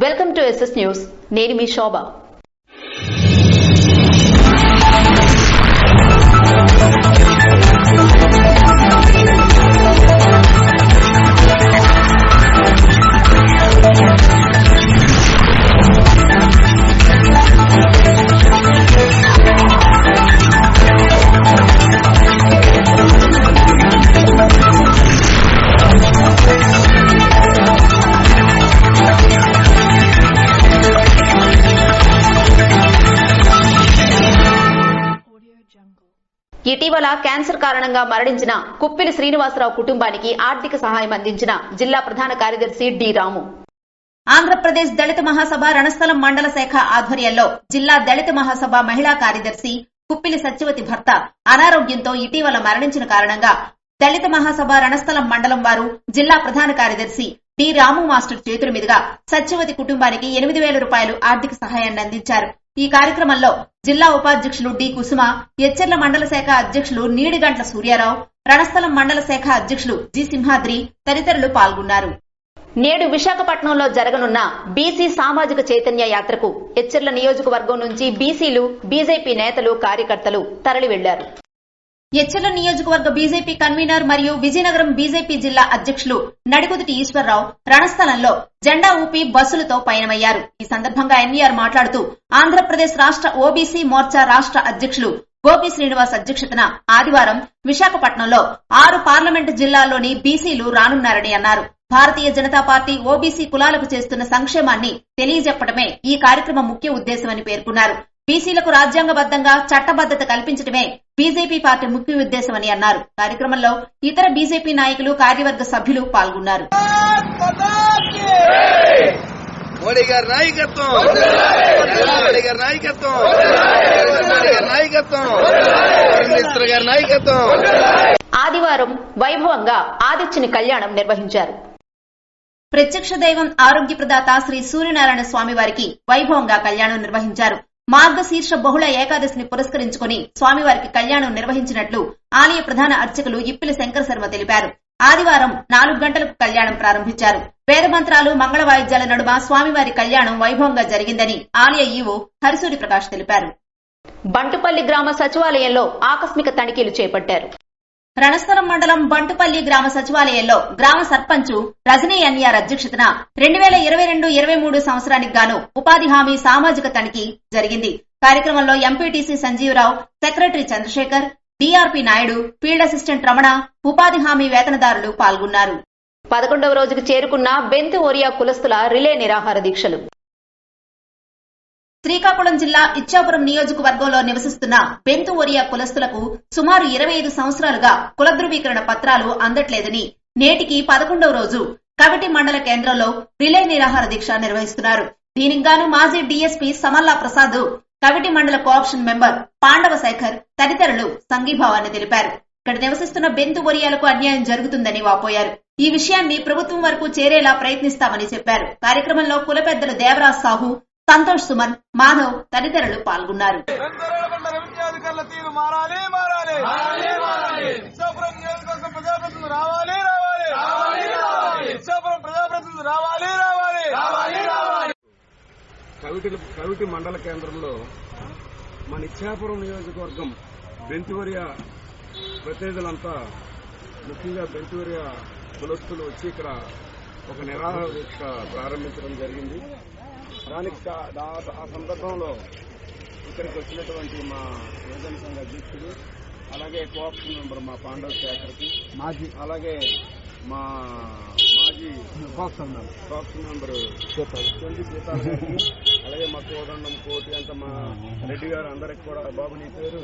Welcome to SS news. నేను మీ శోభ. ఇటీవల cancer కారణంగా మరణించిన కుప్పిలి శ్రీనివాసరావు కుటుంబానికి ఆర్థిక సహాయం అందించిన జిల్లా ప్రధాన కార్యదర్శి డి రాము. ఆంధ్రప్రదేశ్ దళిత మహాసభ రణస్థలం మండల శాఖ ఆధ్వర్యంలో జిల్లా దళిత మహాసభ మహిళా కార్యదర్శి కుప్పిలి సత్యవతి భర్త అనారోగ్యంతో ఇటీవల మరణించిన కారణంగా దళిత మహాసభ రణస్థలం మండలం వారు జిల్లా ప్రధాన కార్యదర్శి డి రాము మాస్టర్ చేతుల మీదుగా సత్యవతి కుటుంబానికి 8,000 రూపాయలు ఆర్థిక సహాయాన్ని అందించారు. ఈ కార్యక్రమంలో జిల్లా ఉపాధ్యక్షులు డి కుసుమ, ఎచ్చెర్ల మండల శాఖ అధ్యక్షులు నీడిగంట్ల సూర్యారావు, రణస్థలం మండల శాఖ అధ్యక్షులు జి సింహాద్రి తదితరులు పాల్గొన్నారు. నేడు విశాఖపట్నంలో జరగనున్న బీసీ సామాజిక చైతన్య యాత్రకు ఎచ్చెర్ల నియోజకవర్గం నుంచి బీసీలు, బీజేపీ నేతలు, కార్యకర్తలు తరలి వెళ్లారు. ఎచ్చెర్ల నియోజకవర్గ బీజేపీ కన్వీనర్ మరియు విజయనగరం బీజేపీ జిల్లా అధ్యక్షులు నడికుదుటి ఈశ్వరరావు రణస్థలంలో జెండా ఊపి బస్సులతో పయనమయ్యారు. ఈ సందర్భంగా ఎన్వీఆర్ మాట్లాడుతూ ఆంధ్రప్రదేశ్ రాష్ట్ర ఓబీసీ మోర్చా రాష్ట్ర అధ్యక్షులు గోపి శ్రీనివాస్ అధ్యక్షతన ఆదివారం విశాఖపట్నంలో 6 పార్లమెంటు జిల్లాల్లోని బీసీలు రానున్నారని అన్నారు. భారతీయ జనతా పార్టీ ఓబీసీ కులాలకు చేస్తున్న సంక్షేమాన్ని తెలియజెప్పడమే ఈ కార్యక్రమం ముఖ్య ఉద్దేశమని పేర్కొన్నారు. బీసీలకు రాజ్యాంగబద్దంగా చట్టబద్దత కల్పించడమే బీజేపీ పార్టీ ముఖ్య ఉద్దేశమని అన్నారు. కార్యక్రమంలో ఇతర బీజేపీ నాయకులు, కార్యవర్గ సభ్యులు పాల్గొన్నారు. ఆదివారం వైభవంగా ఆదిత్యుని కళ్యాణం నిర్వహించారు. ప్రత్యక్ష దైవం ఆరోగ్య ప్రదాత శ్రీ సూర్యనారాయణ స్వామి వారికి వైభవంగా కళ్యాణం నిర్వహించారు. మార్గశీర్ష బహుళ ఏకాదశిని పురస్కరించుకుని స్వామివారికి కళ్యాణం నిర్వహించినట్లు ఆలయ ప్రధాన అర్చకులు ఇప్పిలి శంకర శర్మ తెలిపారు. ఆదివారం 4 గంటలకు కళ్యాణం ప్రారంభించారు. వేద మంత్రాలు, మంగళ వాయిద్యాల నడుమ స్వామివారి కళ్యాణం వైభవంగా జరిగిందని ఆలయ ఈవో హరిసూరి ప్రకాష్ తెలిపారు. బంటుపల్లి గ్రామ సచివాలయంలో ఆకస్మిక తనిఖీలు చేపట్టారు. రణస్థలం మండలం బంటుపల్లి గ్రామ సచివాలయంలో గ్రామ సర్పంచ్ రజనీ ఎన్ఆర్ అధ్యక్షతన 2022-23 సంవత్సరానికి గాను ఉపాధి హామీ సామాజిక తనిఖీ జరిగింది. కార్యక్రమంలో MPTC Sanjeeva Rao, secretary Chandrasekhar, DRP Naidu, field assistant Ramana, ఉపాధి హామీ వేతనదారులు పాల్గొన్నారు. 11వ రోజుకు చేరుకున్న బెంతు ఓరియా కులస్తుల రిలే నిరాహార దీక్షలు. శ్రీకాకుళం జిల్లా ఇచ్చాపురం నియోజకవర్గంలో నివసిస్తున్న బెంతు ఓరియా కులస్తులకు సుమారు 25 సంవత్సరాలుగా కుల ధృవీకరణ పత్రాలు అందట్లేదని నేటికి 11వ రోజు కవిటి మండల కేంద్రంలో రిలే నిరాహార దీక్ష నిర్వహిస్తున్నారు. దీనికి గాను మాజీ డీఎస్పీ సమల్లా ప్రసాద్, కవిటి మండల కోఆప్షన్ మెంబర్ పాండవ శేఖర్ తదితరులు సంఘీభావాన్ని తెలిపారు. ఇక్కడ నివసిస్తున్న బెంతు ఓరియాలకు అన్యాయం జరుగుతుందని వాపోయారు. ఈ విషయాన్ని ప్రభుత్వం వరకు చేరేలా ప్రయత్నిస్తామని చెప్పారు. కార్యక్రమంలో కుల పెద్దలు దేవరాజ్ సాహు, సంతోష్ సుమన్, మాధవ్ తదితరులు పాల్గొన్నారు. కవిటి మండల కేంద్రంలో మన ఇచ్చాపురం నియోజకవర్గం బెంతువరియా ప్రతినిధులంతా, ముఖ్యంగా బెంతువరియా కులస్తులు వచ్చి ఇక్కడ ఒక నిరాహార దీక్ష ప్రారంభించడం జరిగింది. దానికి ఆ సందర్భంలో ఇక్కడికి వచ్చినటువంటి మా యువజన సంఘ అధ్యక్షుడు, అలాగే కోఆప్షన్ మెంబర్ మా పాండవ శేఖర్కి, అలాగే మా మాజీ కోఆప్షన్ మెంబర్ సీతారాం గారికి, అలాగే మా కోదండం కోటి అంత మా రెడ్డి గారు అందరికి కూడా, బాబు నీ పేరు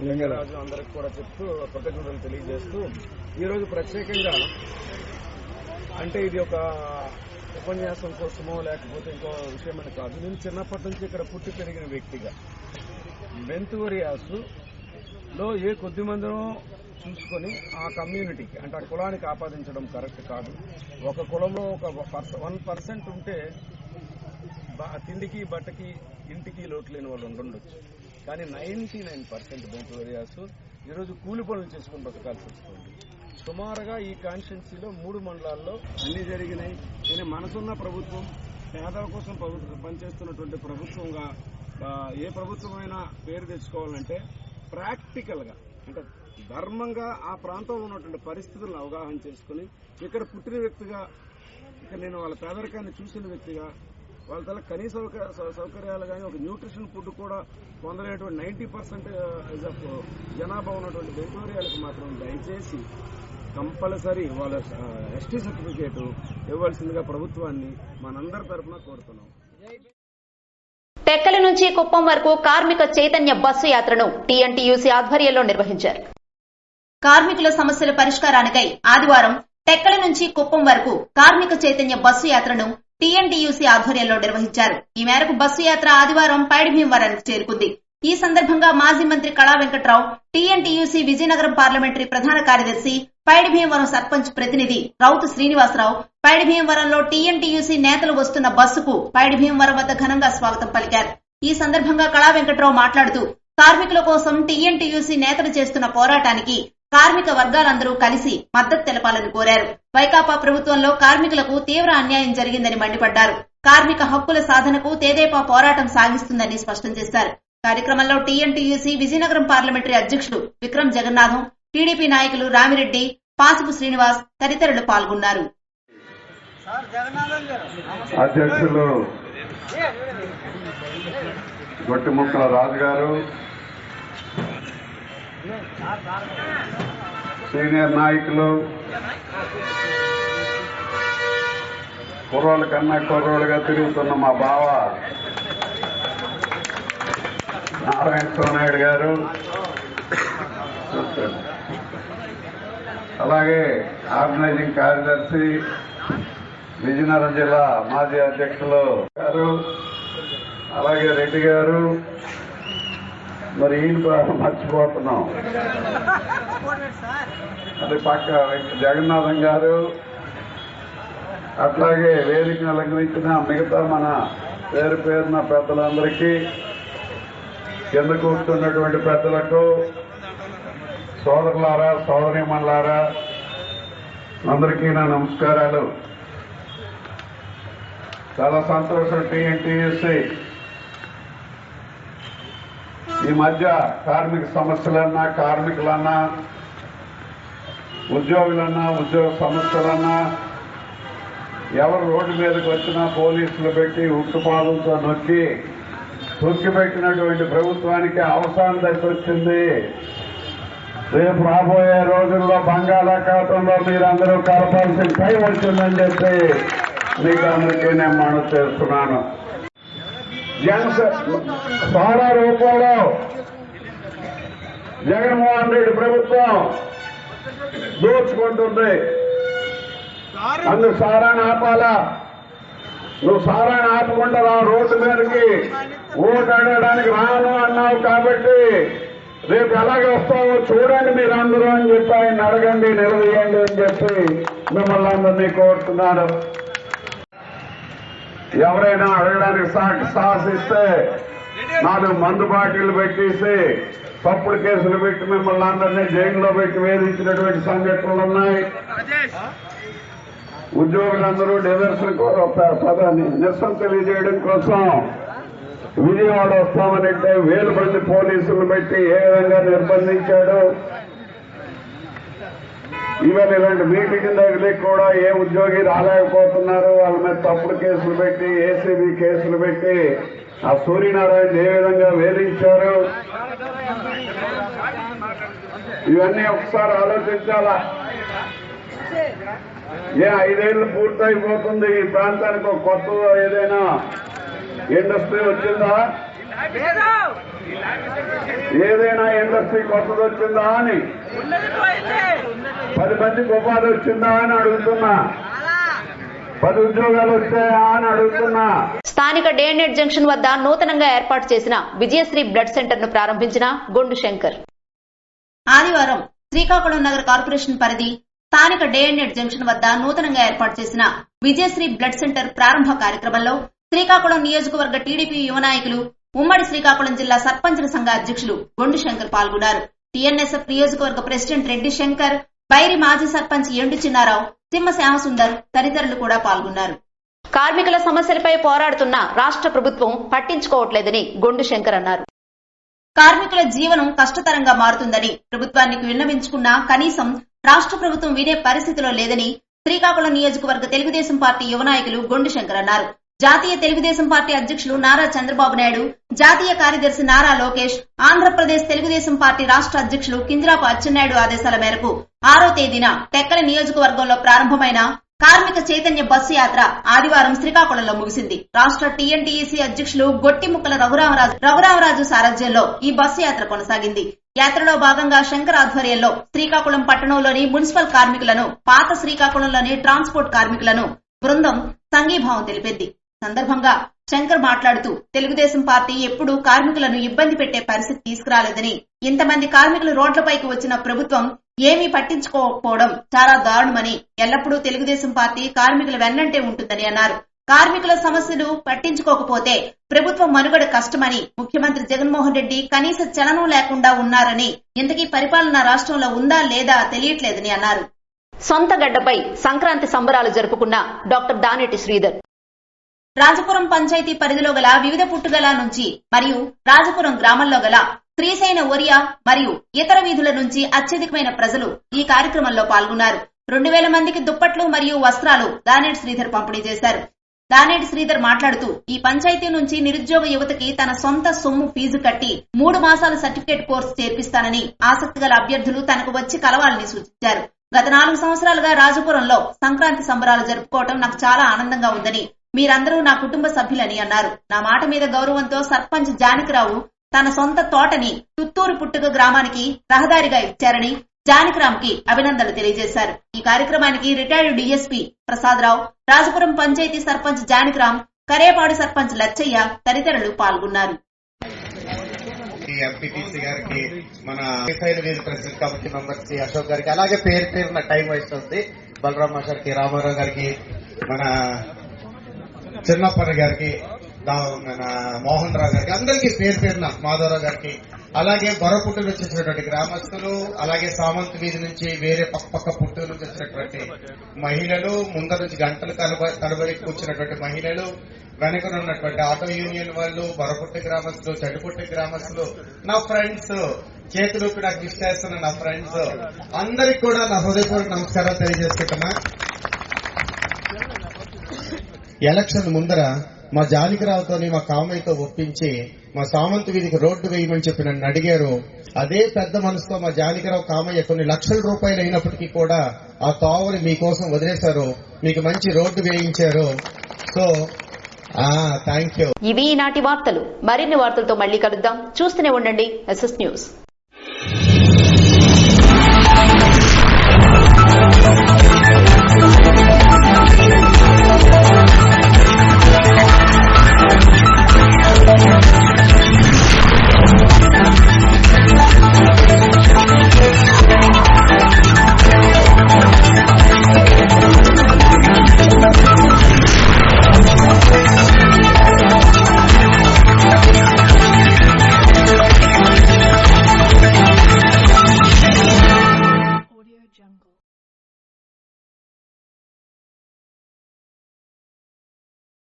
లింగరాజు అందరికి కూడా చెప్తూ కృతజ్ఞతలు తెలియజేస్తూ, ఈరోజు ప్రత్యేకంగా అంటే ఇది ఒక ఉపన్యాసం కోసమో లేకపోతే ఇంకో విషయమని కాదు. నేను చిన్నప్పటి నుంచి ఇక్కడ పుట్టి పెరిగిన వ్యక్తిగా బెంతు ఓరియాస్లో ఏ కొద్ది మందినో చూసుకొని ఆ కమ్యూనిటీకి అంటే ఆ కులానికి ఆపాదించడం కరెక్ట్ కాదు. ఒక కులంలో ఒక 1% ఉంటే తిండికి, బట్టకి, ఇంటికి లోటు లేని వాళ్ళు ఉండొచ్చు. కానీ 99% బెంతు ఓరియాస్ ఈరోజు కూలి పనులు చేసుకుని బతకాల్సి వస్తుంది. సుమారుగా ఈ కాన్స్టిట్యున్సీలో 3 మండలాల్లో అన్ని జరిగినాయి. కానీ మనసున్న ప్రభుత్వం పేదల కోసం పనిచేస్తున్నటువంటి ప్రభుత్వంగా ఏ ప్రభుత్వమైనా పేరు తెచ్చుకోవాలంటే ప్రాక్టికల్ గా అంటే ధర్మంగా ఆ ప్రాంతంలో ఉన్నటువంటి పరిస్థితులను అవగాహన చేసుకుని ఇక్కడ పుట్టిన వ్యక్తిగా ఇక్కడ నేను వాళ్ళ పేదరికాన్ని చూసిన వ్యక్తిగా వాళ్ళ తల కనీస సౌకర్యాలు కానీ ఒక న్యూట్రిషన్ ఫుడ్ కూడా పొందలేటువంటి 90% ఆఫ్ జనాభా ఉన్నటువంటి బెంగళూరులకు మాత్రం దయచేసి కంపల్సరీ వాళ్ళ ఎస్టీ సర్టిఫికేట్ ఇవ్వాల్సిందిగా ప్రభుత్వాన్ని మనందరి తరఫున కోరుతున్నాం. టెక్కలి నుంచి కుప్పం వరకు కార్మిక చైతన్య బస్సు యాత్రను టీఎన్టీయూసీ ఆధ్వర్యంలో నిర్వహించారు. కార్మికుల సమస్యల పరిష్కారానికై ఆదివారం టెక్కలి నుంచి కుప్పం వరకు కార్మిక చైతన్య బస్సు యాత్రను టీఎన్టీయూసీ ఆధ్వర్యంలో నిర్వహించారు. ఈ మేరకు బస్సు యాత్ర ఆదివారం పైడిభీమవరానికి చేరుకుంది. ఈ సందర్భంగా మాజీ మంత్రి కళా వెంకట్రావు, టీఎన్టీయూసీ విజయనగరం పార్లమెంటరీ ప్రధాన కార్యదర్శి, పైడిభీమవరం సర్పంచ్ ప్రతినిధి రౌతు శ్రీనివాసరావు, పైడిభీమవరంలో టీఎన్టీయూసీ నేతలు వస్తున్న బస్సుకు పైడిభీమవరం వద్ద ఘనంగా స్వాగతం పలికారు. ఈ సందర్భంగా కళా వెంకట్రావు మాట్లాడుతూ కార్మికుల కోసం టీఎన్టీయూసీ నేతలు చేస్తున్న పోరాటానికి కార్మిక వర్గాలందరూ కలిసి మద్దతు తెలపాలని కోరారు. వైకాపా ప్రభుత్వంలో కార్మికులకు తీవ్ర అన్యాయం జరిగిందని మండిపడ్డారు. కార్మిక హక్కుల సాధనకు తెదేపా పోరాటం సాగిస్తుందని స్పష్టం చేశారు. కార్యక్రమంలో టీఎన్టీయూసీ విజయనగరం పార్లమెంటరీ అధ్యక్షుడు విక్రమ్ జగన్నాథం, టీడీపీ నాయకులు రామిరెడ్డి, పాసుపు శ్రీనివాస్ తదితరులు పాల్గొన్నారు. అధ్యక్షులు గొట్టిముక్కల రాజు గారు, సీనియర్ నాయకులు, కుర్రోళ్ళ కన్నా కుర్రోళ్ళుగా తిరుగుతున్న మా బావ నారాయణ సోనాయుడు గారు, అలాగే ఆర్గనైజింగ్ కార్యదర్శి విజయనగరం జిల్లా మాజీ అధ్యక్షులు గారు, అలాగే రెడ్డి గారు, మరి ఈయన మర్చిపోతున్నాం, అది పక్క జగన్నాథం గారు, అట్లాగే వేదికను అలంకరించిన మిగతా మన పేరు పేరున పెద్దలందరికీ, కింద కూర్చున్నటువంటి పెద్దలకు, సోదరులారా సోదరీమణులారా అందరికీ నా నమస్కారాలు. చాలా సంతోషం. టీఎన్టీయూసీ ఈ మధ్య కార్మిక సమస్యలన్నా, కార్మికులన్నా, ఉద్యోగులన్నా, ఉద్యోగ సమస్యలన్నా ఎవరు రోడ్డు మీదకి వచ్చినా పోలీసులు పెట్టి ఉక్కుపాదంతో నొక్కి తొక్కిపెట్టినటువంటి ప్రభుత్వానికి అవసాన దశ వచ్చింది. రేపు రాబోయే రోజుల్లో బంగాళాఖాతంలో మీరందరూ కలపాల్సిన టైం వచ్చిందని చెప్పి మీకు అందరికీ నేను మనవి చేస్తున్నాను. సారా రూపంలో జగన్మోహన్ రెడ్డి ప్రభుత్వం దోచుకుంటుంది. అందుకు సారాన్ని ఆపాలా? నువ్వు సారాన్ని ఆపకుండా రోడ్డు మీదకి ఓటు అడగడానికి రాను అన్నావు కాబట్టి రేపు ఎలాగ వస్తావో చూడండి మీరందరూ అని చెప్పి ఆయన అడగండి, నిలదీయండి అని చెప్పి మిమ్మల్ని అందరినీ కోరుతున్నాను. ఎవరైనా అడగడానికి సాహసిస్తే 4 మందు బాటిళ్లు పెట్టేసి తప్పుడు కేసులు పెట్టి మిమ్మల్ని అందరినీ జైల్లో పెట్టి వేధించినటువంటి సంఘటనలు ఉన్నాయి. ఉద్యోగులందరూ నిరసన తెలియజేయడం కోసం విజయవాడ వస్తామనంటే 1000 మంది పోలీసులు పెట్టి ఏ విధంగా నిర్బంధించాడు. ఈవెన్ ఇలాంటి మీటింగ్ దగ్గరికి కూడా ఏ ఉద్యోగి రాలేకపోతున్నారు. వాళ్ళ మీద తప్పుడు కేసులు పెట్టి, ఏసీబీ కేసులు పెట్టి ఆ సూర్యనారాయణ ఏ విధంగా వేధించారు. ఇవన్నీ ఒకసారి ఆలోచించాలా? 5 ఏళ్లు పూర్తయిపోతుంది. ఈ ప్రాంతానికి ఒక కొత్త ఏదైనా ఇండస్ట్రీ వచ్చిందా? ఏదైనా ఇండస్ట్రీ కొత్తది వచ్చిందా అని, 10 మందికి ఉపాధి వచ్చిందా అని అడుగుతున్నా, 10 ఉద్యోగాలు వచ్చాయా అని అడుగుతున్నా. స్థానిక డే&నెట్ జంక్షన్ వద్ద నూతనంగా ఏర్పాటు చేసిన విజయశ్రీ బ్లడ్ సెంటర్ ను ప్రారంభించిన గొండు శంకర్. ఆదివారం శ్రీకాకుళం నగర కార్పొరేషన్ పరిధి స్థానిక డే&నెట్ జంక్షన్ వద్ద నూతనంగా ఏర్పాటు చేసిన విజయశ్రీ బ్లడ్ సెంటర్ ప్రారంభ కార్యక్రమంలో శ్రీకాకుళం నియోజకవర్గ టీడీపీ యువ నాయకులు, ఉమ్మడి శ్రీకాకుళం జిల్లా సర్పంచుల సంఘ అధ్యక్షులు గొండు శంకర్ పాల్గొన్నారు. టీఎన్ఎస్ఎఫ్ నియోజకవర్గ ప్రెసిడెంట్ రెడ్డి శంకర్, బైరి మాజీ సర్పంచ్ ఎండు చిన్నారావు, తిమ్మ శ్యామసుందర్ తదితరులు కూడా పాల్గొన్నారు. కార్మికుల సమస్యలపై పోరాడుతున్న రాష్ట్ర ప్రభుత్వం పట్టించుకోవట్లేదని గొండు శంకర్ అన్నారు. కార్మికుల జీవనం కష్టతరంగా మారుతుందని ప్రభుత్వానికి విన్నవించుకున్నా కనీసం రాష్ట్ర ప్రభుత్వం వినే పరిస్థితిలో లేదని శ్రీకాకుళం నియోజకవర్గ తెలుగుదేశం పార్టీ యువ నాయకులు గొండు శంకర్ అన్నారు. జాతీయ తెలుగుదేశం పార్టీ అధ్యక్షులు నారా చంద్రబాబు నాయుడు, జాతీయ కార్యదర్శి నారా లోకేష్, ఆంధ్రప్రదేశ్ తెలుగుదేశం పార్టీ రాష్ట్ర అధ్యక్షులు కింజరాపు అచ్చెన్నాయుడు ఆదేశాల మేరకు 6వ తేదీన టెక్కలి నియోజకవర్గంలో ప్రారంభమైన కార్మిక చైతన్య బస్సు యాత్ర ఆదివారం శ్రీకాకుళంలో ముగిసింది. రాష్ట్ర టీఎన్టీఈసీ అధ్యక్షులు గొట్టిముక్కల రఘురామరాజు సారథ్యంలో ఈ బస్సు యాత్ర కొనసాగింది. యాత్రలో భాగంగా శంకర్ ఆధ్వర్యంలో శ్రీకాకుళం పట్టణంలోని మున్సిపల్ కార్మికులను, పాత శ్రీకాకుళంలోని ట్రాన్స్పోర్ట్ కార్మికులను బృందం సంఘీభావం తెలిపింది. సందర్భంగా శంకర్ మాట్లాడుతూ తెలుగుదేశం పార్టీ ఎప్పుడూ కార్మికులను ఇబ్బంది పెట్టే పరిస్థితి తీసుకురాలేదని, ఇంతమంది కార్మికులు రోడ్లపైకి వచ్చిన ప్రభుత్వం ఏమీ పట్టించుకోకపోవడం చాలా దారుణమని, ఎల్లప్పుడూ తెలుగుదేశం పార్టీ కార్మికుల వెన్నంటే ఉంటుందని అన్నారు. కార్మికుల సమస్యలు పట్టించుకోకపోతే ప్రభుత్వం మనుగడ కష్టమని, ముఖ్యమంత్రి జగన్మోహన్ రెడ్డి కనీస చలనం లేకుండా ఉన్నారని, ఇంతకీ పరిపాలన రాష్ట్రంలో ఉందా లేదా తెలియట్లేదని అన్నారు. సొంత గడ్డపై సంక్రాంతి సంబరాలు జరుపుకున్న డాక్టర్ దానేటి శ్రీధర్ రాజపురం పంచాయతీ పరిధిలో గల వివిధ పుట్టుగల నుంచి మరియు రాజపురం గ్రామంలో గల శ్రీశైన ఒరియా మరియు ఇతర వీధుల నుంచి అత్యధికమైన ప్రజలు ఈ కార్యక్రమంలో పాల్గొన్నారు. 2000 మందికి దుప్పట్లు మరియు వస్త్రాలు దానేటి శ్రీధర్ పంపిణీ చేశారు. దానేటి శ్రీధర్ మాట్లాడుతూ ఈ పంచాయతీ నుంచి నిరుద్యోగ యువతకి తన సొంత సొమ్ము ఫీజు కట్టి 3 మాసాల సర్టిఫికేట్ కోర్సు చేర్పిస్తానని, ఆసక్తి గల అభ్యర్థులు తనకు వచ్చి కలవాలని సూచించారు. గత 4 సంవత్సరాలుగా రాజపురంలో సంక్రాంతి సంబరాలు జరుపుకోవడం నాకు చాలా ఆనందంగా ఉందని, మీరందరూ నా కుటుంబ సభ్యులని అన్నారు. నా మాట మీద గౌరవంతో సర్పంచ్ జానకిరావు తన సొంత తోటని తుత్తూరు పుట్టుక గ్రామానికి రహదారిగా ఇచ్చారని జానకిరామ్ కి అభినందనలు తెలియజేశారు. ఈ కార్యక్రమానికి రిటైర్డ్ డీఎస్పీ ప్రసాదరావు, రాజపురం పంచాయతీ సర్పంచ్ జానకిరామ్, కరేపాడు సర్పంచ్ లచ్చయ్య తదితరులు పాల్గొన్నారు. ఎంపీటీసీ గారికి, మన ప్రెసిడెంట్ కమిటీ మెంబర్స్ కి, అశోక్ గారికి, అలాగే పేరు పేరున టైం వస్తుంది బలరామ్ మాస్టర్ కి, రామారావు గారికి, మన చిన్నప్పన్న గారికి, మన మోహన్ రావు గారికి, అందరికీ పేరు పేరున, మాధవరావు గారికి, అలాగే బొరపుట్టు నుంచి వచ్చినటువంటి గ్రామస్తులు, అలాగే సామంత్ వీధి నుంచి వేరే పక్క పుట్టు నుంచి వచ్చినటువంటి మహిళలు, ముందర నుంచి గంటలు తరబడి కూర్చున్నటువంటి మహిళలు, వెనక ఉన్నటువంటి ఆటో యూనియన్ వాళ్ళు, బొరపుట్టి గ్రామస్తులు, చెడుపుట్టి గ్రామస్తులు, నా ఫ్రెండ్స్, చేతులూపి నాకు విష్ చేస్తున్న నా ఫ్రెండ్స్ అందరికి కూడా నా హృదయపూర్వక నమస్కారాలు తెలియజేసుకుంటున్నా. ఎలక్షన్ ముందర మా జానకిరావుతో, మా కామయ్యతో ఒప్పించి మా సామంత్ వీధికి రోడ్డు వేయమని చెప్పి నన్ను అడిగారు. అదే పెద్ద మనసుతో మా జానకిరావు, కామయ్య కొన్ని లక్షల రూపాయలు అయినప్పటికీ కూడా ఆ తోవని మీకోసం వదిలేశారు, మీకు మంచి రోడ్డు వేయించారు. So thank you. ఇవి ఈనాటి వార్తలు. మరిన్ని వార్తలతో మళ్ళీ కలుద్దాం. చూస్తూనే ఉండండి SS న్యూస్.